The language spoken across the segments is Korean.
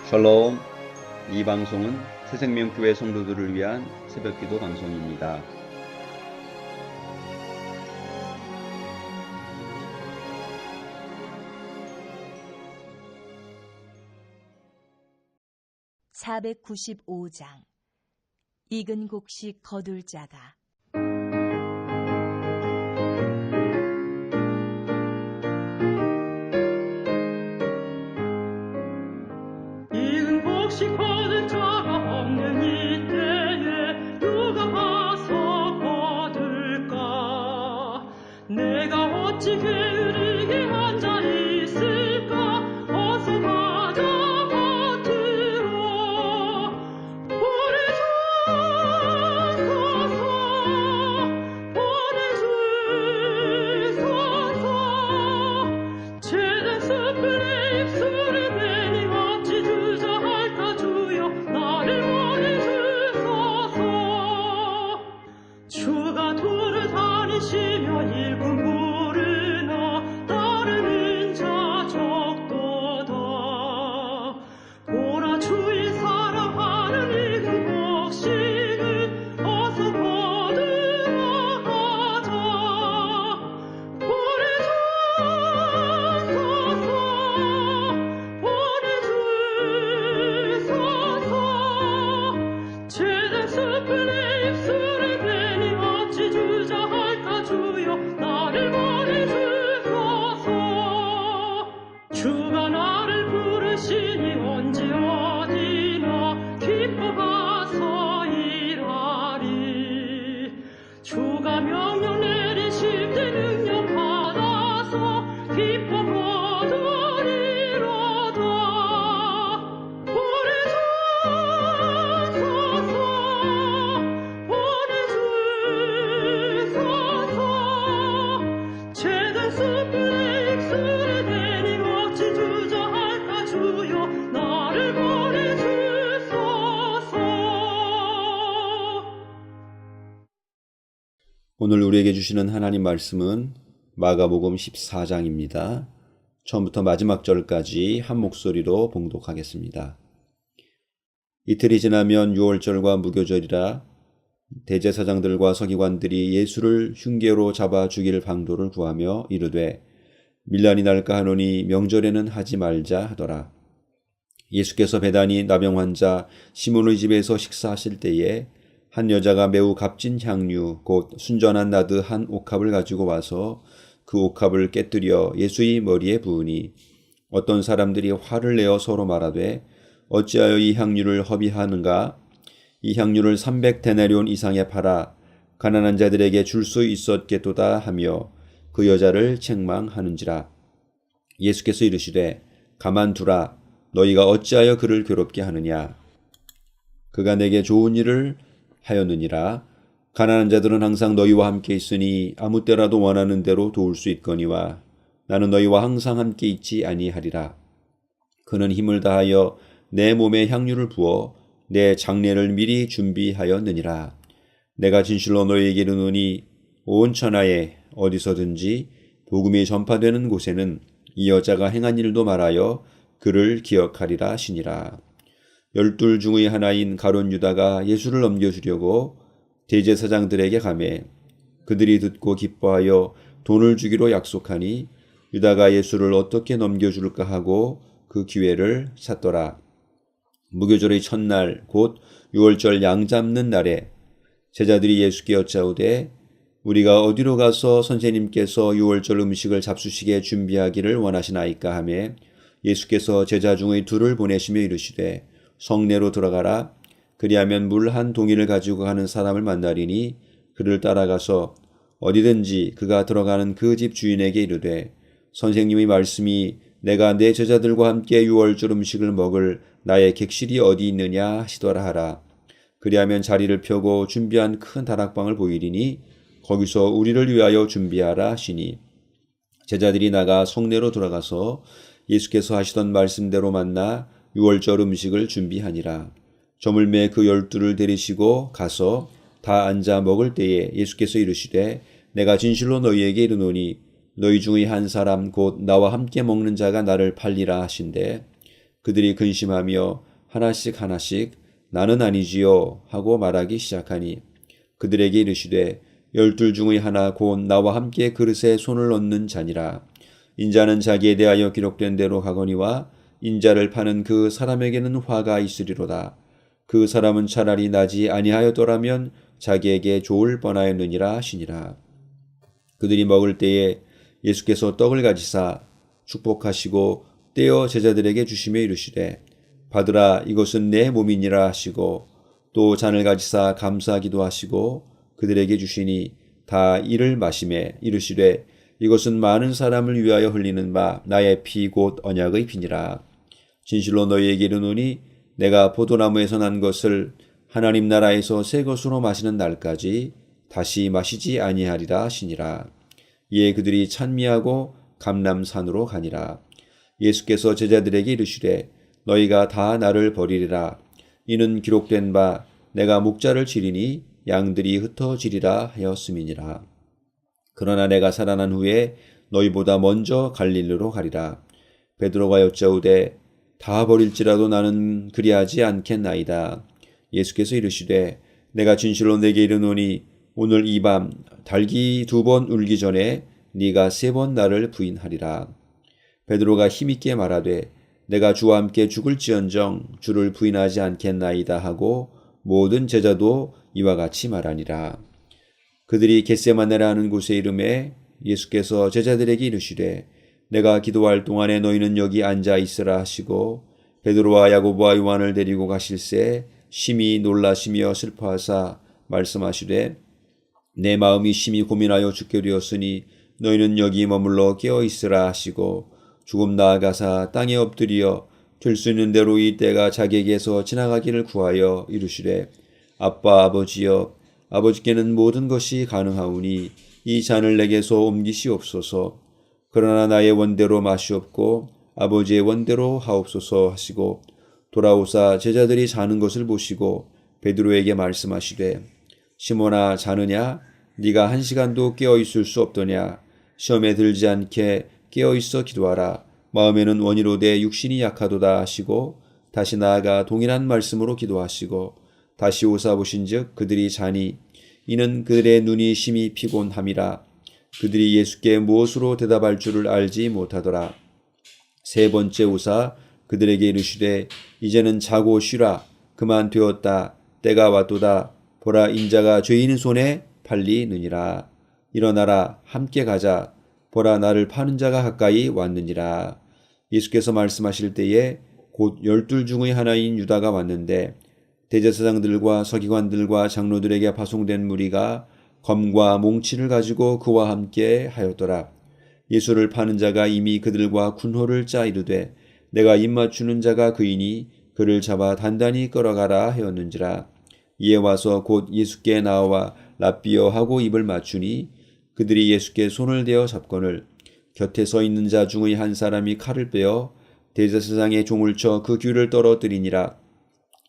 샬롬. 이 방송은 새생명교회 성도들을 위한 새벽기도 방송입니다. (495장) 익은 곡식 거둘 자가. 익은 곡식 거둘 자가 없는 이때에 누가 가서 거둘까? 내가 어찌 게으르게 앉아 있을까? 어서 가자 밭으로 보내주소서. 제단 숯불에 입술을 대니 어찌 주저할까? 주여 나를 보내주소서. 주가 도를 다니시며 일꾼 부르나 따르는 자 적도다. 보라 주의 사랑하는 익은 곡식을 어서 거두러 가자. 보내주소서. 제단 숯불에 입술을 대니 어찌 주저할까? 주여 나를 보내주소서. 주가 나를 부르시니 언제 어디나 기뻐 가서 일하리. 주가 명령 내리실 때 능력 받아서 기뻐 거두리로다. 보내주소서. 제단 숯불에 입술을 대니 어찌 주저할까? 주여 나를 보내주소서. 오늘 우리에게 주시는 하나님 말씀은 마가복음 14장입니다. 처음부터 마지막 절까지 한 목소리로 봉독하겠습니다. 이틀이 지나면 유월절과 무교절이라 대제사장들과 서기관들이 예수를 흉계로 잡아 죽일 방도를 구하며 이르되 밀란이 날까 하노니 명절에는 하지 말자 하더라. 예수께서 베다니 나병 환자 시몬의 집에서 식사하실 때에 한 여자가 매우 값진 향유 곧 순전한 나드 한 옥합을 가지고 와서 그 옥합을 깨뜨려 예수의 머리에 부으니 어떤 사람들이 화를 내어 서로 말하되 어찌하여 이 향유를 허비하는가? 이 향유를 300데나리온 이상에 팔아 가난한 자들에게 줄 수 있었겠도다 하며 그 여자를 책망하는지라. 예수께서 이르시되 가만두라. 너희가 어찌하여 그를 괴롭게 하느냐? 그가 내게 좋은 일을 하였느니라. 가난한 자들은 항상 너희와 함께 있으니 아무 때라도 원하는 대로 도울 수 있거니와 나는 너희와 항상 함께 있지 아니하리라. 그는 힘을 다하여 내 몸에 향유를 부어 내 장례를 미리 준비하였느니라. 내가 진실로 너희에게 이르노니 온 천하에 어디서든지 복음이 전파되는 곳에는 이 여자가 행한 일도 말하여 그를 기억하리라 하시니라. 12 중의 하나인 가룟 유다가 예수를 넘겨주려고 대제사장들에게 가매 그들이 듣고 기뻐하여 돈을 주기로 약속하니 유다가 예수를 어떻게 넘겨줄까 하고 그 기회를 찾더라. 무교절의 첫날 곧 유월절 양 잡는 날에 제자들이 예수께 여짜오되 우리가 어디로 가서 선생님께서 유월절 음식을 잡수시게 준비하기를 원하시나이까 하매 예수께서 제자 중의 둘을 보내시며 이르시되 성내로 들어가라. 그리하면 물 한 동이를 가지고 가는 사람을 만나리니 그를 따라가서 어디든지 그가 들어가는 그 집 주인에게 이르되 선생님의 말씀이 내가 내 제자들과 함께 유월절 음식을 먹을 나의 객실이 어디 있느냐 하시더라 하라. 그리하면 자리를 펴고 준비한 큰 다락방을 보이리니 거기서 우리를 위하여 준비하라 하시니 제자들이 나가 성내로 들어가서 예수께서 하시던 말씀대로 만나 유월절 음식을 준비하니라. 저물매 그 12를 데리시고 가서 다 앉아 먹을 때에 예수께서 이르시되 내가 진실로 너희에게 이르노니 너희 중의 한 사람 곧 나와 함께 먹는 자가 나를 팔리라 하신대 그들이 근심하며 하나씩 하나씩 나는 아니지요 하고 말하기 시작하니 그들에게 이르시되 12 중의 하나 곧 나와 함께 그릇에 손을 얹는 자니라. 인자는 자기에 대하여 기록된 대로 가거니와 인자를 파는 그 사람에게는 화가 있으리로다. 그 사람은 차라리 나지 아니하였더라면 자기에게 좋을 뻔하였느니라 하시니라. 그들이 먹을 때에 예수께서 떡을 가지사 축복하시고 떼어 제자들에게 주시며 이르시되 받으라 이것은 내 몸이니라 하시고 또 잔을 가지사 감사하기도 하시고 그들에게 주시니 다 이를 마시매 이르시되 이것은 많은 사람을 위하여 흘리는 바 나의 피 곧 언약의 피니라. 진실로 너희에게 이르노니 내가 포도나무에서 난 것을 하나님 나라에서 새 것으로 마시는 날까지 다시 마시지 아니하리라 하시니라. 이에 그들이 찬미하고 감람산으로 가니라. 예수께서 제자들에게 이르시되 너희가 다 나를 버리리라. 이는 기록된 바 내가 목자를 치리니 양들이 흩어지리라 하였음이니라. 그러나 내가 살아난 후에 너희보다 먼저 갈릴리로 가리라. 베드로가 여짜오되 다 버릴지라도 나는 그리하지 않겠나이다. 예수께서 이르시되 내가 진실로 내게 이르노니 오늘 이 밤 닭이 2번 울기 전에 네가 3번 나를 부인하리라. 베드로가 힘있게 말하되 내가 주와 함께 죽을지언정 주를 부인하지 않겠나이다 하고 모든 제자도 이와 같이 말하니라. 그들이 겟세마네라 하는 곳에 이르매 예수께서 제자들에게 이르시되 내가 기도할 동안에 너희는 여기 앉아 있으라 하시고 베드로와 야고보와 요한을 데리고 가실새 심히 놀라시며 슬퍼하사 말씀하시되 내 마음이 심히 고민하여 죽게 되었으니 너희는 여기 머물러 깨어 있으라 하시고 조금 나아가사 땅에 엎드려 될 수 있는 대로 이 때가 자기에게서 지나가기를 구하여 이르시되 아빠 아버지여 아버지께는 모든 것이 가능하오니 이 잔을 내게서 옮기시옵소서. 그러나 나의 원대로 마시옵고 아버지의 원대로 하옵소서 하시고 돌아오사 제자들이 자는 것을 보시고 베드로에게 말씀하시되 시몬아 자느냐 네가 1시간도 깨어 있을 수 없더냐. 시험에 들지 않게 깨어 있어 기도하라. 마음에는 원이로되 육신이 약하도다 하시고 다시 나아가 동일한 말씀으로 기도하시고 다시 오사 보신즉 그들이 자니 이는 그들의 눈이 심히 피곤함이라. 그들이 예수께 무엇으로 대답할 줄을 알지 못하더라. 3번째 오사 그들에게 이르시되 이제는 자고 쉬라. 그만 되었다. 때가 왔도다. 보라 인자가 죄인의 손에 팔리느니라. 일어나라 함께 가자. 보라 나를 파는 자가 가까이 왔느니라. 예수께서 말씀하실 때에 곧 12 중의 하나인 유다가 왔는데 대제사장들과 서기관들과 장로들에게 파송된 무리가 검과 몽치를 가지고 그와 함께 하였더라. 예수를 파는 자가 이미 그들과 군호를 짜 이르되 내가 입맞추는 자가 그이니 그를 잡아 단단히 끌어가라 하였는지라. 이에 와서 곧 예수께 나와 랍비여 하고 입을 맞추니 그들이 예수께 손을 대어 잡거늘 곁에 서 있는 자 중의 한 사람이 칼을 빼어 대제사장의 종을 쳐 그 귀를 떨어뜨리니라.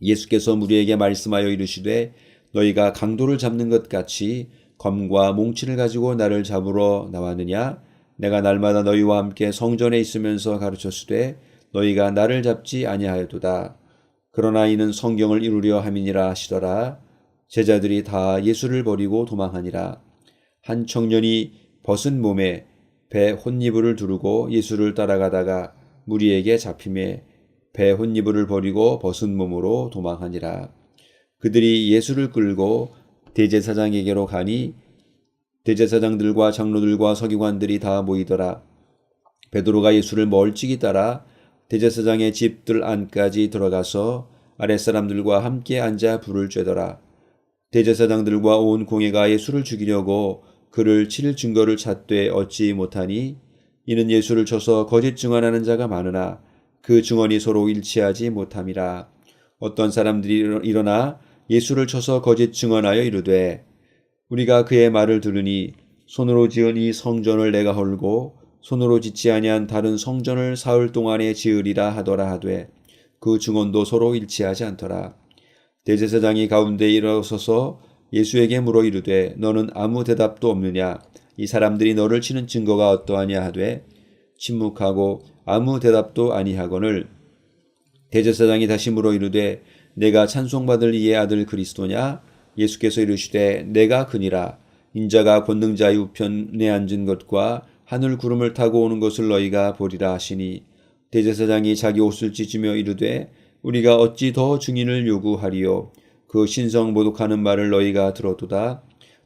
예수께서 무리에게 말씀하여 이르시되 너희가 강도를 잡는 것 같이 검과 몽치를 가지고 나를 잡으러 나왔느냐. 내가 날마다 너희와 함께 성전에 있으면서 가르쳤으되 너희가 나를 잡지 아니하였도다. 그러나 이는 성경을 이루려 함이니라 하시더라. 제자들이 다 예수를 버리고 도망하니라. 한 청년이 벗은 몸에 배 혼니부를 두르고 예수를 따라가다가 무리에게 잡히매 배 혼니부를 버리고 벗은 몸으로 도망하니라. 그들이 예수를 끌고 대제사장에게로 가니 대제사장들과 장로들과 서기관들이 다 모이더라. 베드로가 예수를 멀찍이 따라 대제사장의 집들 안까지 들어가서 아랫사람들과 함께 앉아 불을 쬐더라. 대제사장들과 온 공회가 예수를 죽이려고 그를 칠 증거를 찾되 얻지 못하니 이는 예수를 쳐서 거짓 증언하는 자가 많으나 그 증언이 서로 일치하지 못함이라. 어떤 사람들이 일어나 예수를 쳐서 거짓 증언하여 이르되 우리가 그의 말을 들으니 손으로 지은 이 성전을 내가 헐고 손으로 짓지 아니한 다른 성전을 사흘 동안에 지으리라 하더라 하되 그 증언도 서로 일치하지 않더라. 대제사장이 가운데 일어서서 예수에게 물어 이르되 너는 아무 대답도 없느냐. 이 사람들이 너를 치는 증거가 어떠하냐 하되 침묵하고 아무 대답도 아니하거늘 대제사장이 다시 물어 이르되 내가 찬송받을 이의 아들 그리스도냐? 예수께서 이르시되 내가 그니라. 인자가 권능자의 우편에 앉은 것과 하늘 구름을 타고 오는 것을 너희가 보리라 하시니 대제사장이 자기 옷을 찢으며 이르되 우리가 어찌 더 증인을 요구하리요? 그 신성 모독하는 말을 너희가 들었도다.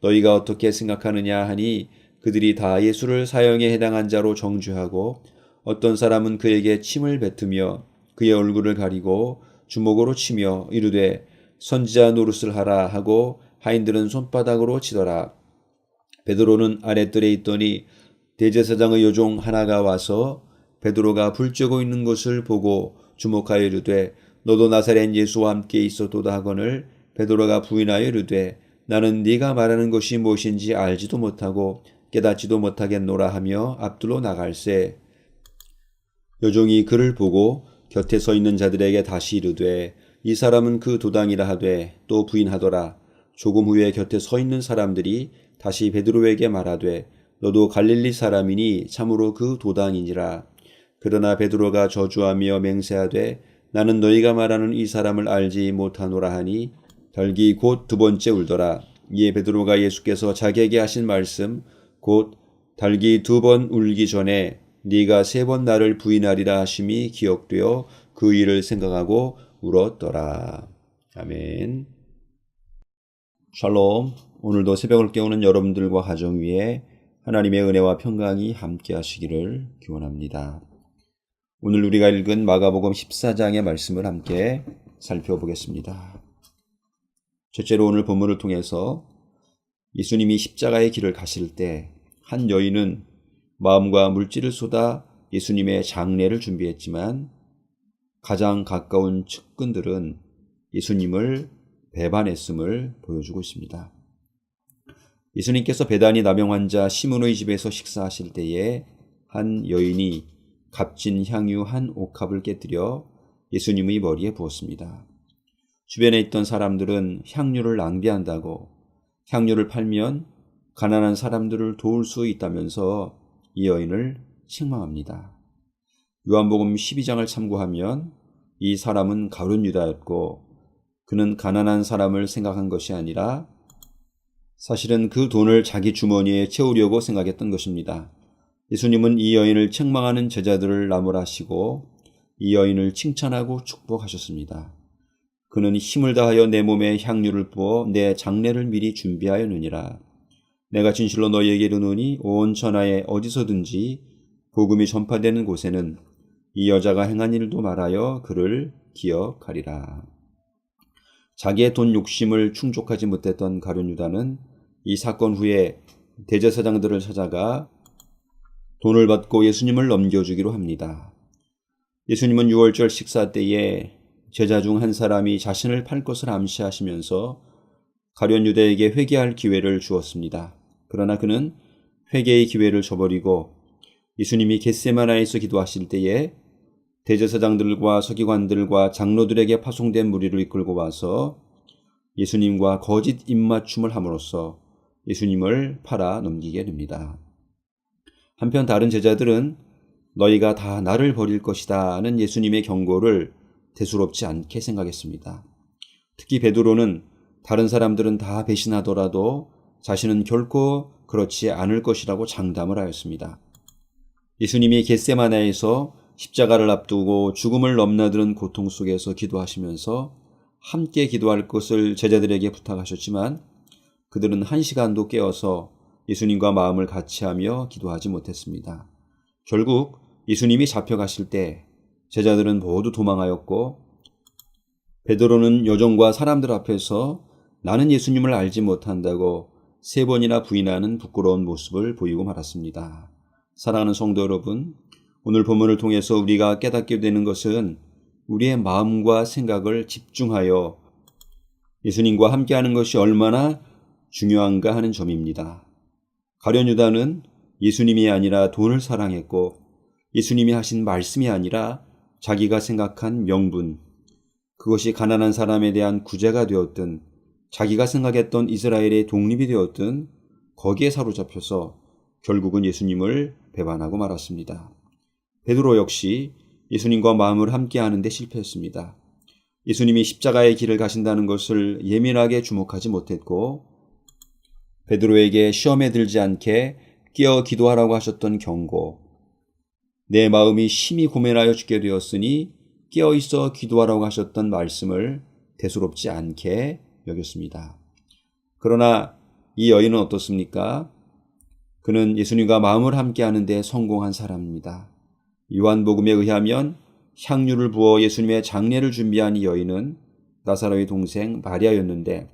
너희가 어떻게 생각하느냐 하니 그들이 다 예수를 사형에 해당한 자로 정죄하고 어떤 사람은 그에게 침을 뱉으며 그의 얼굴을 가리고 주먹으로 치며 이르되 선지자 노릇을 하라 하고 하인들은 손바닥으로 치더라. 베드로는 아랫뜰에 있더니 대제사장의 여종 하나가 와서 베드로가 불 쬐고 있는 것을 보고 주목하여 이르되 너도 나사렛 예수와 함께 있었도다 하거늘 베드로가 부인하여 이르되 나는 네가 말하는 것이 무엇인지 알지도 못하고 깨닫지도 못하겠노라 하며 앞들로 나갈새. 여종이 그를 보고 곁에 서 있는 자들에게 다시 이르되 이 사람은 그 도당이라 하되 또 부인하더라. 조금 후에 곁에 서 있는 사람들이 다시 베드로에게 말하되 너도 갈릴리 사람이니 참으로 그 도당이니라. 그러나 베드로가 저주하며 맹세하되 나는 너희가 말하는 이 사람을 알지 못하노라 하니 닭이 곧 두 번째 울더라. 이에 베드로가 예수께서 자기에게 하신 말씀 곧 닭이 두 번 울기 전에 네가 세 번 나를 부인하리라 하심이 기억되어 그 일을 생각하고 울었더라. 아멘. 샬롬. 오늘도 새벽을 깨우는 여러분들과 가정 위에 하나님의 은혜와 평강이 함께 하시기를 기원합니다. 오늘 우리가 읽은 마가복음 14장의 말씀을 함께 살펴보겠습니다. 첫째로 오늘 본문을 통해서 예수님이 십자가의 길을 가실 때 한 여인은 마음과 물질을 쏟아 예수님의 장례를 준비했지만 가장 가까운 측근들은 예수님을 배반했음을 보여주고 있습니다. 예수님께서 배단이 나병 환자 시몬의 집에서 식사하실 때에 한 여인이 값진 향유 한 옥합을 깨뜨려 예수님의 머리에 부었습니다. 주변에 있던 사람들은 향유를 낭비한다고 향유를 팔면 가난한 사람들을 도울 수 있다면서 이 여인을 책망합니다. 요한복음 12장을 참고하면 이 사람은 가룟 유다였고 그는 가난한 사람을 생각한 것이 아니라 사실은 그 돈을 자기 주머니에 채우려고 생각했던 것입니다. 예수님은 이 여인을 책망하는 제자들을 나무라시고 이 여인을 칭찬하고 축복하셨습니다. 그는 힘을 다하여 내 몸에 향유를 부어 내 장례를 미리 준비하였느니라. 내가 진실로 너희에게 이르노니 온 천하에 어디서든지 복음이 전파되는 곳에는 이 여자가 행한 일도 말하여 그를 기억하리라. 자기의 돈 욕심을 충족하지 못했던 가룟 유다는 이 사건 후에 대제사장들을 찾아가 돈을 받고 예수님을 넘겨주기로 합니다. 예수님은 유월절 식사 때에 제자 중 한 사람이 자신을 팔 것을 암시하시면서 가룟 유다에게 회개할 기회를 주었습니다. 그러나 그는 회개의 기회를 저버리고 예수님이 겟세마나에서 기도하실 때에 대제사장들과 서기관들과 장로들에게 파송된 무리를 이끌고 와서 예수님과 거짓 입맞춤을 함으로써 예수님을 팔아 넘기게 됩니다. 한편 다른 제자들은 너희가 다 나를 버릴 것이다 하는 예수님의 경고를 대수롭지 않게 생각했습니다. 특히 베드로는 다른 사람들은 다 배신하더라도 자신은 결코 그렇지 않을 것이라고 장담을 하였습니다. 예수님이 겟세마나에서 십자가를 앞두고 죽음을 넘나드는 고통 속에서 기도하시면서 함께 기도할 것을 제자들에게 부탁하셨지만 그들은 1시간도 깨어서 예수님과 마음을 같이하며 기도하지 못했습니다. 결국 예수님이 잡혀가실 때 제자들은 모두 도망하였고 베드로는 여종과 사람들 앞에서 나는 예수님을 알지 못한다고 3번이나 부인하는 부끄러운 모습을 보이고 말았습니다. 사랑하는 성도 여러분, 오늘 본문을 통해서 우리가 깨닫게 되는 것은 우리의 마음과 생각을 집중하여 예수님과 함께하는 것이 얼마나 중요한가 하는 점입니다. 가룟 유다는 예수님이 아니라 돈을 사랑했고 예수님이 하신 말씀이 아니라 자기가 생각한 명분, 그것이 가난한 사람에 대한 구제가 되었든 자기가 생각했던 이스라엘의 독립이 되었든 거기에 사로잡혀서 결국은 예수님을 배반하고 말았습니다. 베드로 역시 예수님과 마음을 함께 하는데 실패했습니다. 예수님이 십자가의 길을 가신다는 것을 예민하게 주목하지 못했고 베드로에게 시험에 들지 않게 깨어 기도하라고 하셨던 경고, 내 마음이 심히 고민하여 죽게 되었으니 깨어 있어 기도하라고 하셨던 말씀을 대수롭지 않게 여겼습니다. 그러나 이 여인은 어떻습니까? 그는 예수님과 마음을 함께 하는데 성공한 사람입니다. 요한복음에 의하면 향유를 부어 예수님의 장례를 준비한 이 여인은 나사로의 동생 마리아였는데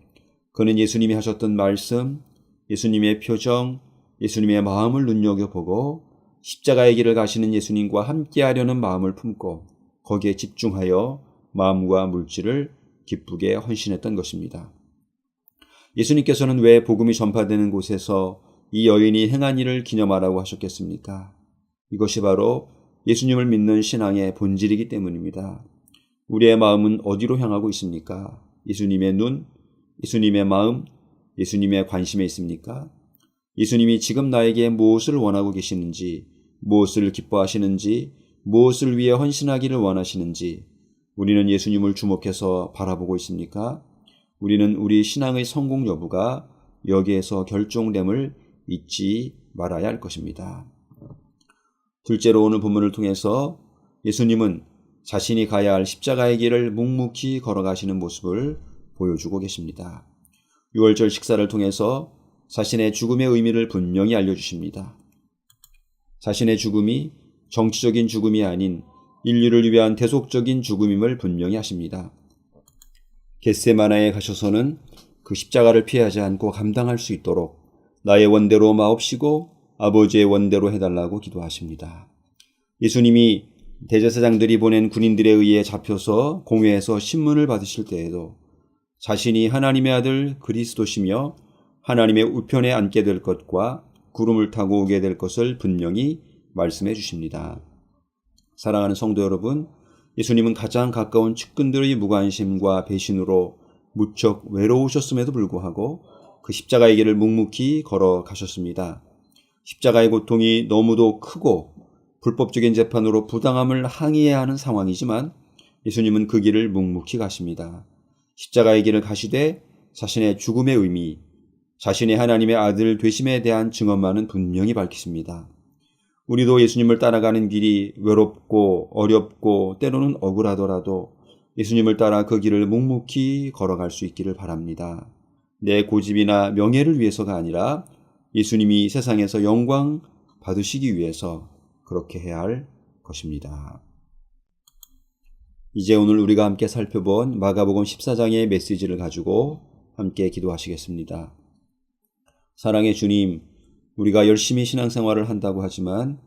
그는 예수님이 하셨던 말씀, 예수님의 표정, 예수님의 마음을 눈여겨보고 십자가의 길을 가시는 예수님과 함께하려는 마음을 품고 거기에 집중하여 마음과 물질을 기쁘게 헌신했던 것입니다. 예수님께서는 왜 복음이 전파되는 곳에서 이 여인이 행한 일을 기념하라고 하셨겠습니까? 이것이 바로 예수님을 믿는 신앙의 본질이기 때문입니다. 우리의 마음은 어디로 향하고 있습니까? 예수님의 눈, 예수님의 마음, 예수님의 관심에 있습니까? 예수님이 지금 나에게 무엇을 원하고 계시는지, 무엇을 기뻐하시는지, 무엇을 위해 헌신하기를 원하시는지 우리는 예수님을 주목해서 바라보고 있습니까? 우리는 우리 신앙의 성공 여부가 여기에서 결정됨을 잊지 말아야 할 것입니다. 둘째로 오늘 본문을 통해서 예수님은 자신이 가야 할 십자가의 길을 묵묵히 걸어가시는 모습을 보여주고 계십니다. 유월절 식사를 통해서 자신의 죽음의 의미를 분명히 알려주십니다. 자신의 죽음이 정치적인 죽음이 아닌 인류를 위한 대속적인 죽음임을 분명히 하십니다. 겟세마나에 가셔서는 그 십자가를 피하지 않고 감당할 수 있도록 나의 원대로 마옵시고 아버지의 원대로 해달라고 기도하십니다. 예수님이 대제사장들이 보낸 군인들에 의해 잡혀서 공회에서 신문을 받으실 때에도 자신이 하나님의 아들 그리스도시며 하나님의 우편에 앉게 될 것과 구름을 타고 오게 될 것을 분명히 말씀해 주십니다. 사랑하는 성도 여러분, 예수님은 가장 가까운 측근들의 무관심과 배신으로 무척 외로우셨음에도 불구하고 그 십자가의 길을 묵묵히 걸어가셨습니다. 십자가의 고통이 너무도 크고 불법적인 재판으로 부당함을 항의해야 하는 상황이지만 예수님은 그 길을 묵묵히 가십니다. 십자가의 길을 가시되 자신의 죽음의 의미, 자신의 하나님의 아들 되심에 대한 증언만은 분명히 밝히십니다. 우리도 예수님을 따라가는 길이 외롭고 어렵고 때로는 억울하더라도 예수님을 따라 그 길을 묵묵히 걸어갈 수 있기를 바랍니다. 내 고집이나 명예를 위해서가 아니라 예수님이 세상에서 영광 받으시기 위해서 그렇게 해야 할 것입니다. 이제 오늘 우리가 함께 살펴본 마가복음 14장의 메시지를 가지고 함께 기도하시겠습니다. 사랑의 주님, 우리가 열심히 신앙생활을 한다고 하지만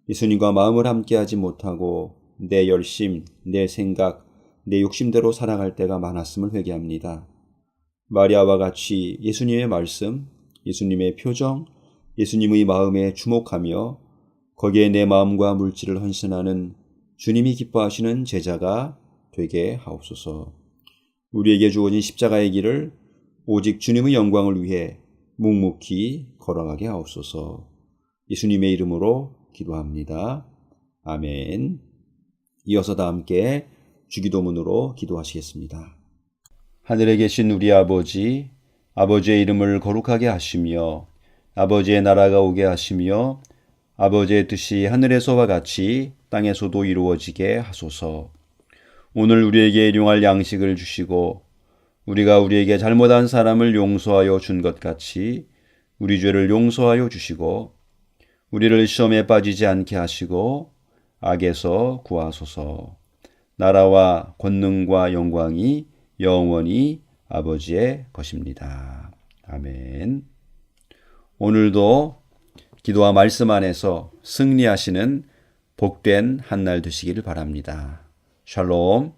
예수님과 마음을 함께하지 못하고 내 열심, 내 생각, 내 욕심대로 살아갈 때가 많았음을 회개합니다. 마리아와 같이 예수님의 말씀, 예수님의 표정, 예수님의 마음에 주목하며 거기에 내 마음과 물질을 헌신하는 주님이 기뻐하시는 제자가 되게 하옵소서. 우리에게 주어진 십자가의 길을 오직 주님의 영광을 위해 묵묵히 걸어가게 하옵소서. 예수님의 이름으로 기도합니다. 아멘. 이어서 다 함께 주기도문으로 기도하시겠습니다. 하늘에 계신 우리 아버지, 아버지의 이름을 거룩하게 하시며 아버지의 나라가 오게 하시며 아버지의 뜻이 하늘에서와 같이 땅에서도 이루어지게 하소서. 오늘 우리에게 일용할 양식을 주시고 우리가 우리에게 잘못한 사람을 용서하여 준 것 같이 우리 죄를 용서하여 주시고 우리를 시험에 빠지지 않게 하시고 악에서 구하소서. 나라와 권능과 영광이 영원히 아버지의 것입니다. 아멘. 오늘도 기도와 말씀 안에서 승리하시는 복된 한 날 되시기를 바랍니다. 샬롬.